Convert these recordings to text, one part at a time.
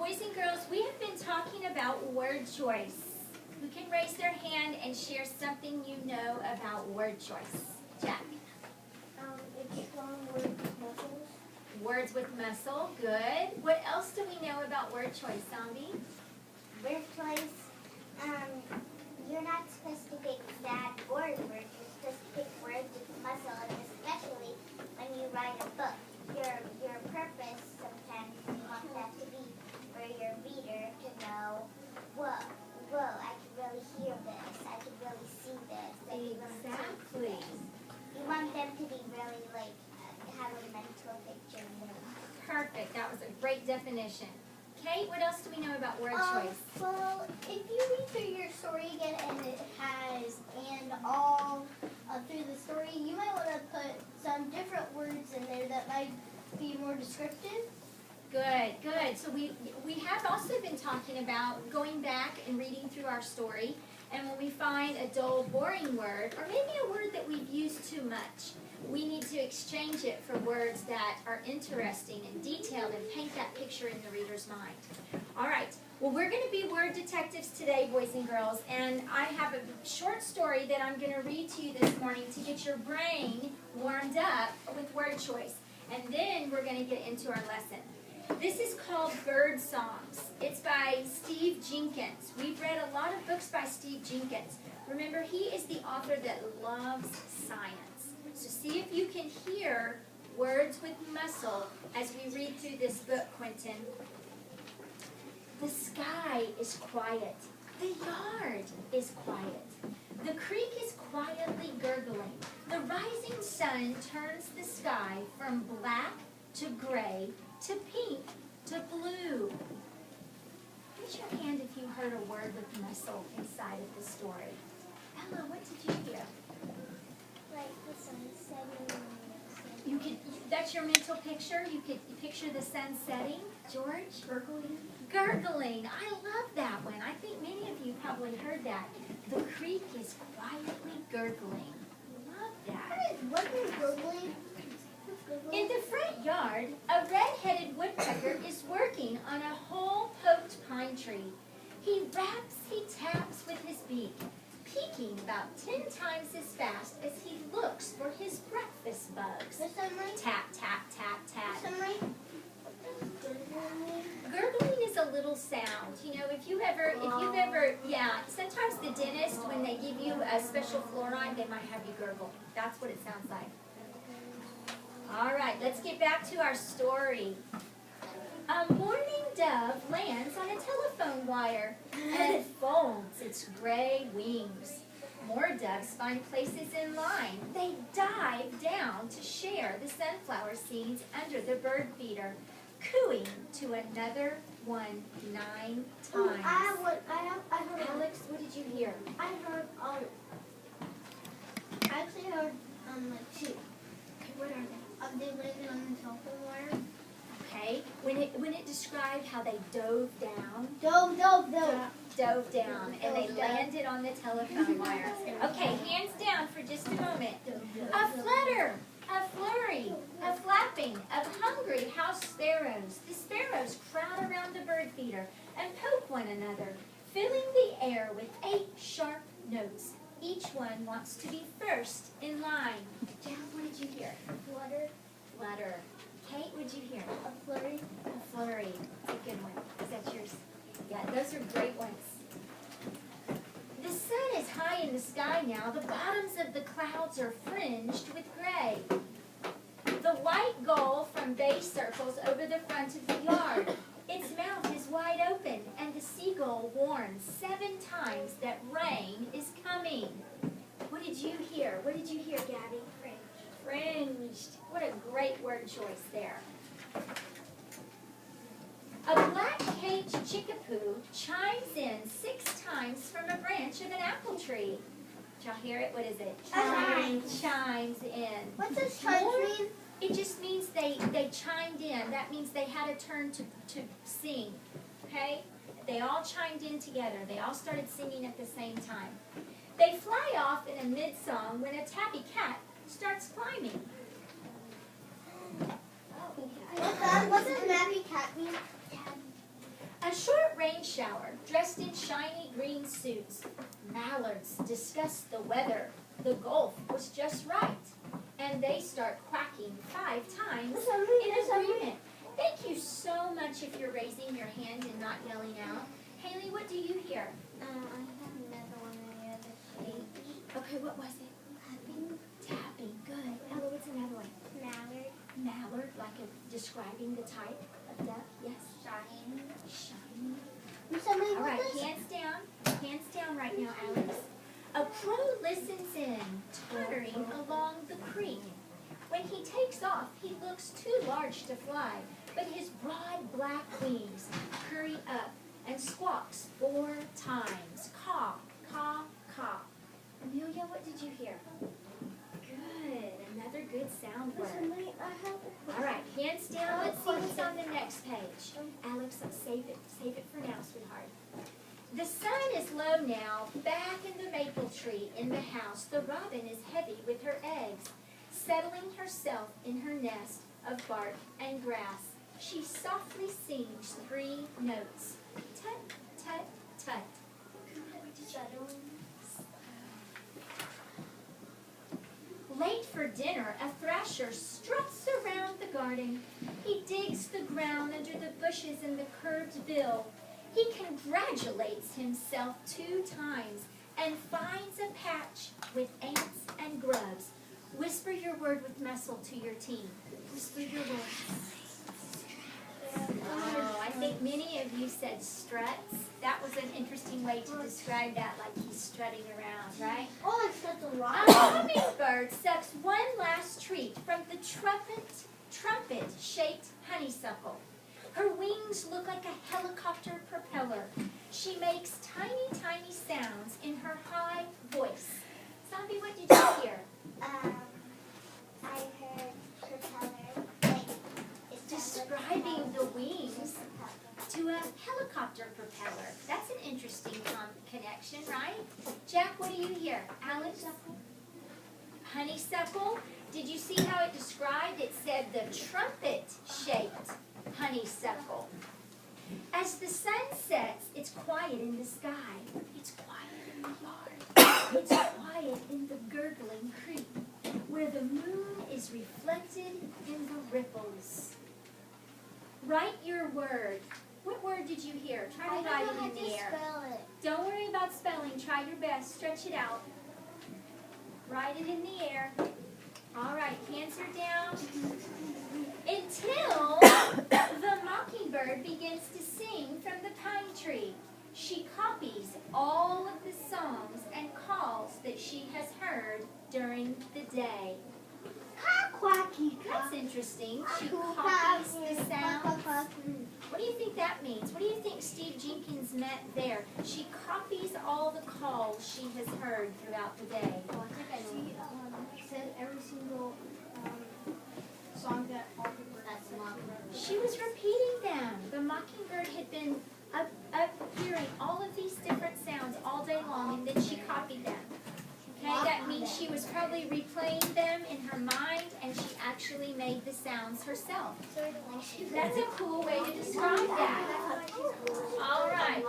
boys and girls, we have been talking about word choice. Who can raise their hand and share something you know about word choice? Jack. It's strong words with muscles. Words with muscle, good. What else do we know about word choice, Zombie? Word choice, you're not supposed to pick bad words. You're supposed to pick words with muscle, and especially when you write a book. Your purpose sometimes you want that to be for your reader to know, whoa, I can really hear this. I can really see this. Exactly. You want them to be really have a mental picture. Perfect. That was a great definition. Kate, what else do we know about word choice? Well, if you read through your story again and it has "and all" through the story, you might want to put some different words in there that might be more descriptive. Good, good. So we have also been talking about going back and reading through our story, and when we find a dull, boring word, or maybe a word that we've used too much, we need to exchange it for words that are interesting and detailed and paint that picture in the reader's mind. All right. Well, we're going to be word detectives today, boys and girls, and I have a short story that I'm going to read to you this morning to get your brain warmed up with word choice. And then we're going to get into our lesson. This is called Bird Songs. It's by Steve Jenkins. We've read a lot of books by Steve Jenkins. Remember, he is the author that loves science. So see if you can hear words with muscle as we read through this book, Quentin. The sky is quiet. The yard is quiet. The creek is quietly gurgling. The rising sun turns the sky from black to gray to pink to blue. Raise your hand if you heard a word with muscle inside of the story. Ella, what did you hear? Like the sun setting. You could. That's your mental picture? You could picture the sun setting? George? Gurgling. Gurgling. I love that one. I think many of you probably heard that. The creek is quietly gurgling. Love that. What is gurgling? In the front yard, a red-headed woodpecker is working on a hole-poked pine tree. He raps, he taps with his beak, peeking about 10 times as fast as he looks for his breakfast bugs. The sunlight? Tap, tap, tap, tap. Sunlight? Gurgling is a little sound. You know, if you've ever, sometimes the dentist, when they give you a special fluoride, they might have you gurgle. That's what it sounds like. All right, let's get back to our story. A mourning dove lands on a telephone wire and it folds its gray wings. More doves find places in line. They dive down to share the sunflower seeds under the bird feeder, cooing to another one 9 times. I heard. Alex, what did you hear? I heard. I actually heard like two. Okay, what are they? They landed on the telephone wire. Okay, when it described how they dove down. Dove. Dove down, and they landed on the telephone wire. Okay, hands down for just a moment. A flutter, a flurry, a flapping of hungry house sparrows. The sparrows crowd around the bird feeder and poke one another, filling the air with 8 sharp notes. Each one wants to be first in line. Jack, what did you hear? Flutter. Flutter. Kate, what did you hear? A flurry. A flurry. That's a good one. Is that yours? Yeah, those are great ones. The sun is high in the sky now. The bottoms of the clouds are fringed with gray. The white gull from base circles over the front of the yard. Its mouth is wide open, and the seagull warns 7 times that rain is coming. What did you hear? What did you hear, Gabby? Fringed. What a great word choice there. A black-caged chickapoo chimes in 6 times from a branch of an apple tree. Did y'all hear it? What is it? Chimes in. What does chimes mean? It just means they chimed in. That means they had a turn to sing. Okay? They all chimed in together. They all started singing at the same time. They fly off in a mid-song when a tabby cat starts climbing. What does nappy cat mean? rain shower, dressed in shiny green suits. Mallards discuss the weather. The Gulf was just right. And they start quacking 5 times in agreement. Thank you so much if you're raising your hand and not yelling out. Haley, what do you hear? I have another one on the other page. Okay, what was it? Tapping. Tapping, good. Ella, what's another one? Mallard. Mallard, like describing the type of duck. Yes. Shine. Shiny. Somebody All right, want this? hands down right now, Alex. A crow listens in, tottering along the creek. When he takes off, he looks too large to fly, but his broad black wings hurry up and squawks 4 times. Caw, caw, caw. Amelia, what did you hear? Good, another good sound word. Somebody, I have All right, hands down. Let's see what's on the next page. Alex, save it for now, sweetheart. The sun is low now, back in the maple tree in the house. The robin is heavy with her eggs, settling herself in her nest of bark and grass. She softly sings 3 notes. Tut, tut, tut. Late for dinner, a thrasher struts around the garden. He digs the ground under the bushes in the curved bill. He congratulates himself 2 times and finds a patch with ants and grubs. Whisper your word with muscle to your team. Whisper your word. Oh, I think many of you said struts. That was an interesting way to describe that, like he's strutting around, right? Oh, it's such a A lot. hummingbird sucks one last treat from the trumpet-shaped honeysuckle. Her wings look like a helicopter propeller. She makes tiny, tiny sounds in her high voice. Zombie, what did you hear? I heard propeller. Like, it sounds like Describing the wings propeller. to a helicopter propeller. That's an interesting connection, right? Jack, what do you hear? Alex? Honeysuckle. Did you see how it described? It said the trumpet-shaped honeysuckle. As the sun sets, it's quiet in the sky. It's quiet in the yard. It's quiet in the gurgling creek, where the moon is reflected in the ripples. Write your word. What word did you hear? Try to write it in the air. Spell it. Don't worry about spelling. Try your best. Stretch it out. Write it in the air. All right, hands are down. Until the mockingbird begins to sing from the pine tree. She copies all of the songs and calls that she has heard during the day. Quacky. That's interesting. She copies the sounds. What do you think that means? What do you think Steve Jenkins meant there? She copies all the calls she has heard throughout the day. Oh, I think I see. Said every single song that all people. That's Mockingbird. She was repeating them. The mockingbird had been up hearing all of these different sounds all day long, and then she copied them. Okay, that means she was probably replaying them in her mind, and she actually made the sounds herself. That's a cool way to describe that. All right.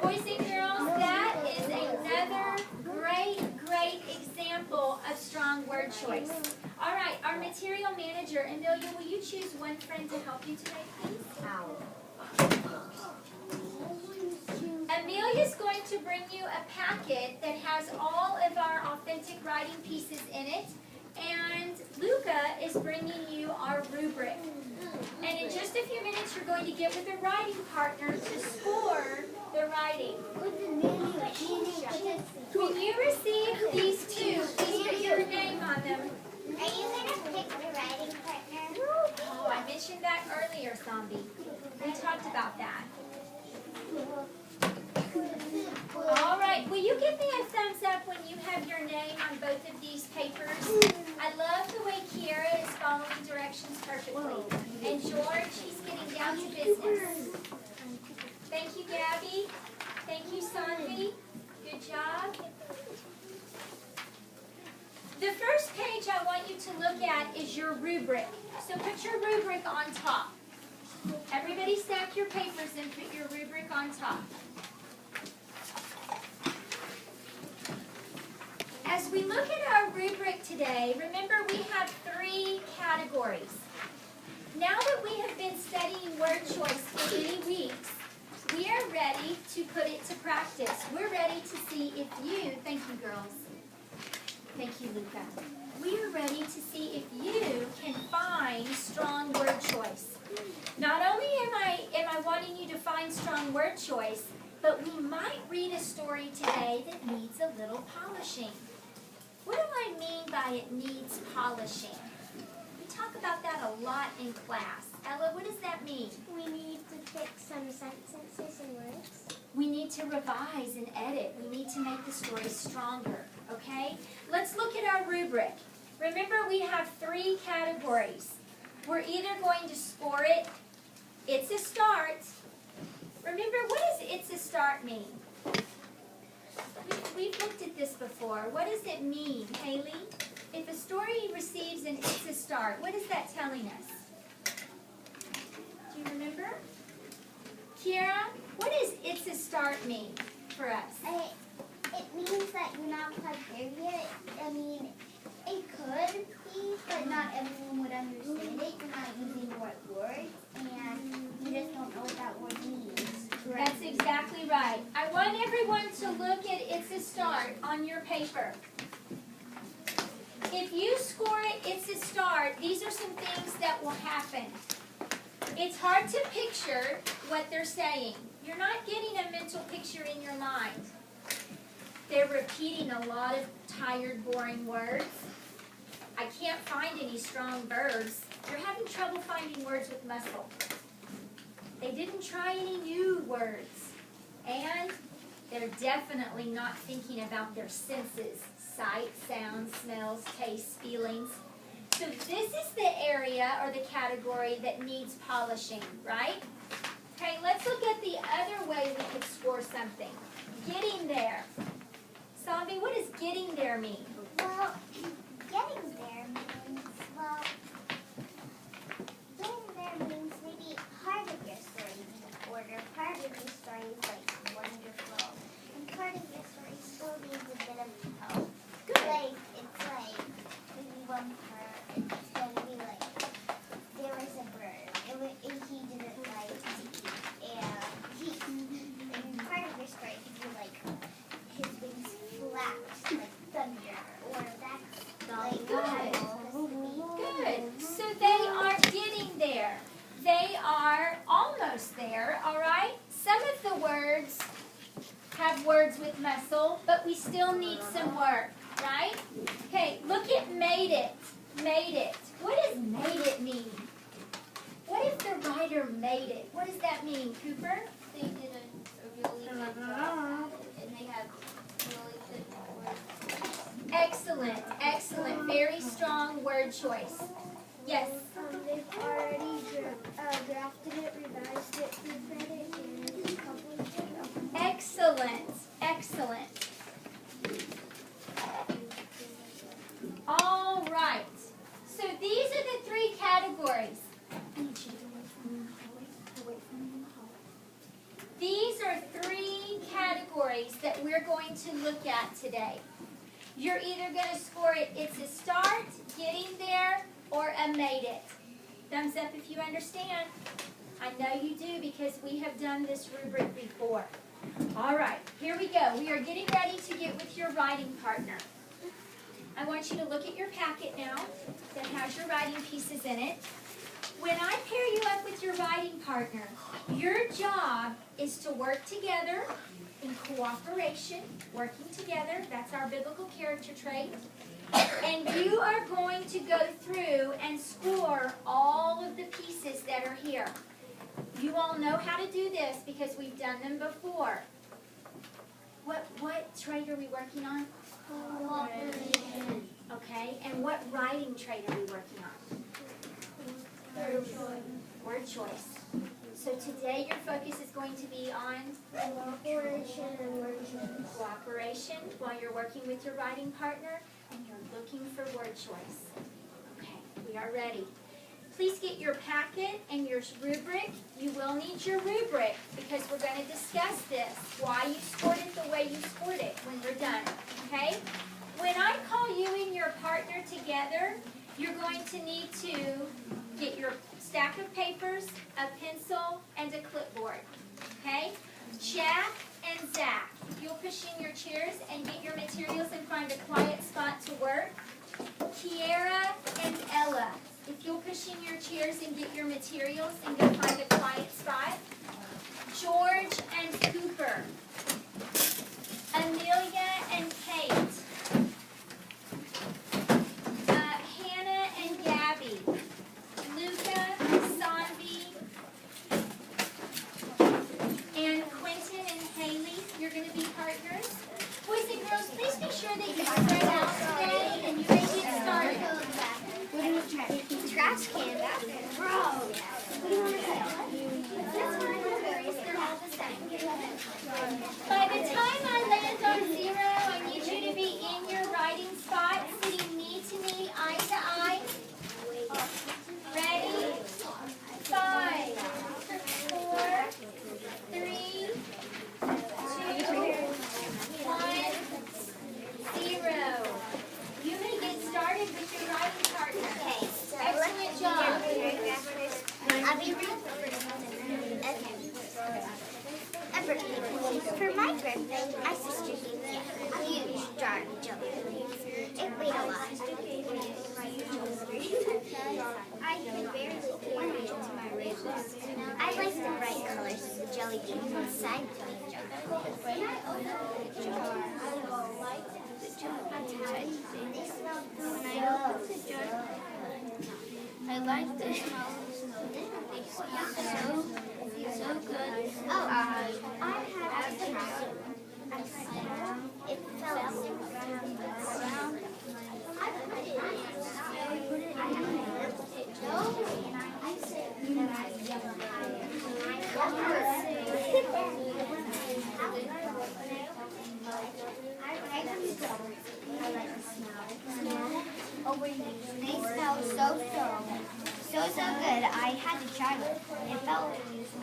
Boys and girls, that is another great example of strong word choice. All right, our material manager, Amelia, will you choose one friend to help you today, please? Amelia's going to bring you a packet that has all of our authentic writing pieces in it, and Luca is bringing you our rubric. And in just a few minutes, you're going to get with a writing partner to score the writing. When you receive these 2, please put your name on them. Are you going to pick the writing partner? Oh, I mentioned that earlier, Zombie. We talked about that. All right, will you give me a thumbs up when you have your name on both of these papers? I love the way Kiara is following directions perfectly. And George, he's getting down to business. Thank you, Gabby. Thank you, Sanvi. Good job. The first page I want you to look at is your rubric. So put your rubric on top. Everybody stack your papers and put your rubric on top. As we look at our rubric today, remember we have 3 categories. Now that we have been studying word choice for many weeks, we are ready to put it to practice. We're ready to see if you, thank you girls, thank you Luca. We are ready to see if you can find strong word choice. Not only am I wanting you to find strong word choice, but we might read a story today that needs a little polishing. What do I mean by it needs polishing? We talk about that a lot in class. Ella, what does that mean? We need to fix some sentences and words. We need to revise and edit. We need to make the story stronger, okay? Let's look at our rubric. Remember, we have 3 categories. We're either going to score it, it's a start. Remember, what does it's a start mean? We've looked at this before. What does it mean, Haley? If a story receives an it's a start, what is that telling us? Do you remember? Kiara, what does it's a start mean for us? It means that you're not quite there yet. I mean, it could be, but not everyone would understand it. You're not using the right words, and you just don't know what that word means. That's exactly right. I want everyone to look at it's a start on your paper. If you score it, it's a start, these are some things that will happen. It's hard to picture what they're saying. You're not getting a mental picture in your mind. They're repeating a lot of tired, boring words. I can't find any strong verbs. You're having trouble finding words with muscle. They didn't try any new words. And they're definitely not thinking about their senses. Sight, sound, smells, tastes, feelings. So this is the area or the category that needs polishing, right? Okay, let's look at the other way we could score something. Getting there. Sabi, what does getting there mean? Well, getting there means, maybe part of your story is in order, part of your story is like wonderful, and part of your story still needs a bit of help. Good. Like, it's like, maybe one part, it's going to be like, there was a bird, and he didn't like to eat, and part of your story could be like, his wings flapped like thunder, or that's like, Good. So they are getting there. They are almost there, all right? Some of the words have words with muscle, but we still need some work, right? Okay, look at made it. Made it. What does made it mean? What if the writer made it? What does that mean, Cooper? They did a really good job at it, and they have really good words. Excellent, excellent. Very strong word choice. Yes? They've already drafted it, revised it, proofread it, and published it. Excellent, excellent. All right. So these are the 3 categories. These are 3 categories that we're going to look at today. You're either going to score it, it's a start, getting there, or a made it. Thumbs up if you understand. I know you do because we have done this rubric before. All right, here we go. We are getting ready to get with your writing partner. I want you to look at your packet now that has your writing pieces in it. When I pair you up with your writing partner, your job is to work together in cooperation, working together. That's our biblical character trait. And you are going to go through and score all of the pieces that are here. You all know how to do this because we've done them before. What trait are we working on? Cooperation. Okay, and what writing trait are we working on? Word choice. So today your focus is going to be on Cooperation and word choice. cooperation while you're working with your writing partner and you're looking for word choice. Okay, we are ready. Please get your packet and your rubric. You will need your rubric because we're going to discuss this, why you scored it the way you scored it when we're done, okay? When I call you and your partner together, you're going to need to get your stack of papers, a pencil, and a clipboard, okay? Jack and Zach, if you'll push in your chairs and get your materials and find a quiet spot to work. Kiara and Ella, if you'll push in your chairs and get your materials and go find a quiet spot. George and Cooper. Amelia and Kate. Hannah and Gabby. Luca, Sanvi, and Quentin and Haley. You're going to be partners. Boys and girls, please be sure that you spread out today and you're ready to get started. Trash can back there. Bro, what do you want to say? That's fine, no worries, they're all the same. By the time I land on 0, I need you to be in your writing spot, sitting knee to knee, eye to eye. Ready? 5, 4, 3, 2, 1, 0. You may get started with your writing partner. Okay, so Excellent job. I'll be reading first. Okay. A birthday. For my birthday, my sister gave me a huge jar of jelly beans. It weighed a lot. I could barely carry it to my room. I like the bright colors of the jelly beans inside the jar. When I opened the jar, they smelled good. When I opened the jar, I like the smell. They smell so good. Oh, I had a smell. It felt around. I put it in. I said, they smell so good. I had to try it. It felt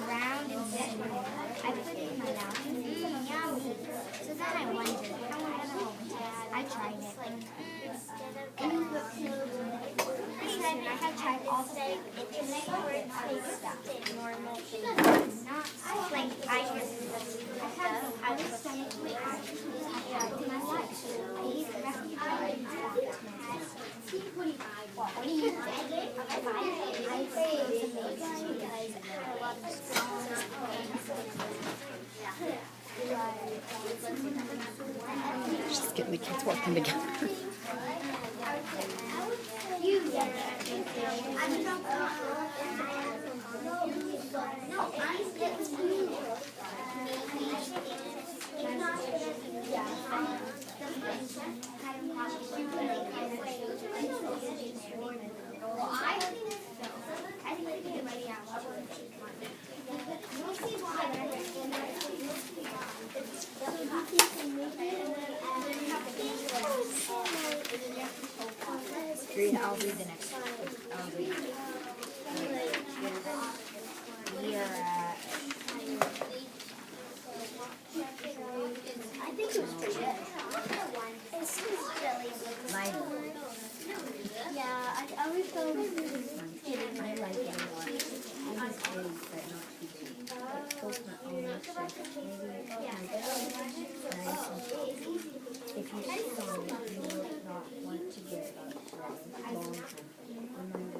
round and thin. I put it in my mouth. Yummy. So then I wondered, how am I going to I tried it. And pretty soon I had tried all the things. It just tasted normal. Like I had a stomach reaction to my life. I ate the rest of the what do you think? I say it's amazing because I love the songs and Just getting the kids working together. I'll read the next one. I'll read. We are at. I think it was pretty good. This is really good. Mine. Yeah, I always go I like it a lot. I just always but not too sweet. But coconut almost if you sit on it, you will not want to get it out for a long time. Remember,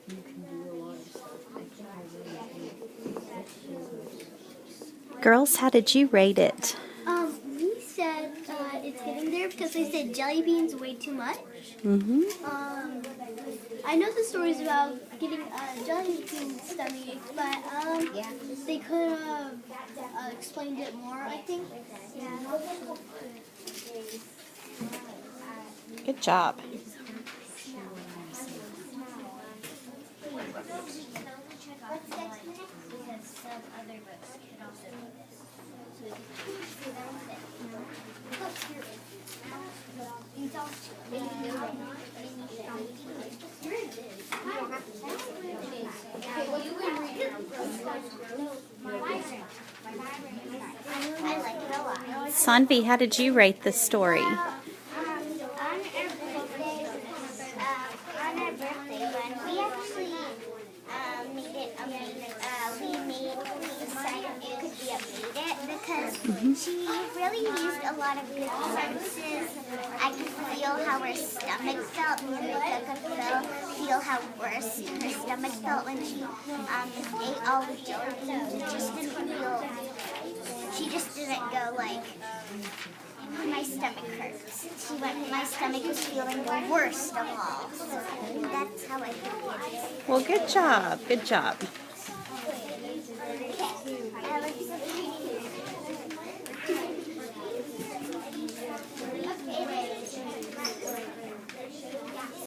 you can do a lot of stuff. I think I really do. Girls, how did you rate it? we said it's getting there because they said jelly beans way too much. Mm-hmm. I know the stories about getting a jelly bean stomach, but they could have explained it more, I think. Yeah. Good job. What's next? Because some other books can also do this. So I like it a lot. Sanvi, how did you rate the story? On our birthday one, we actually made it a we decided it could be a made it because she really used a lot of good senses. I could feel how her stomach felt, and I could feel how worse her stomach felt when she ate all the jelly beans. It just didn't feel, she just didn't go like, my stomach hurts. She went, my stomach was feeling the worst of all. So that's how I feel. Well, good job. Good job.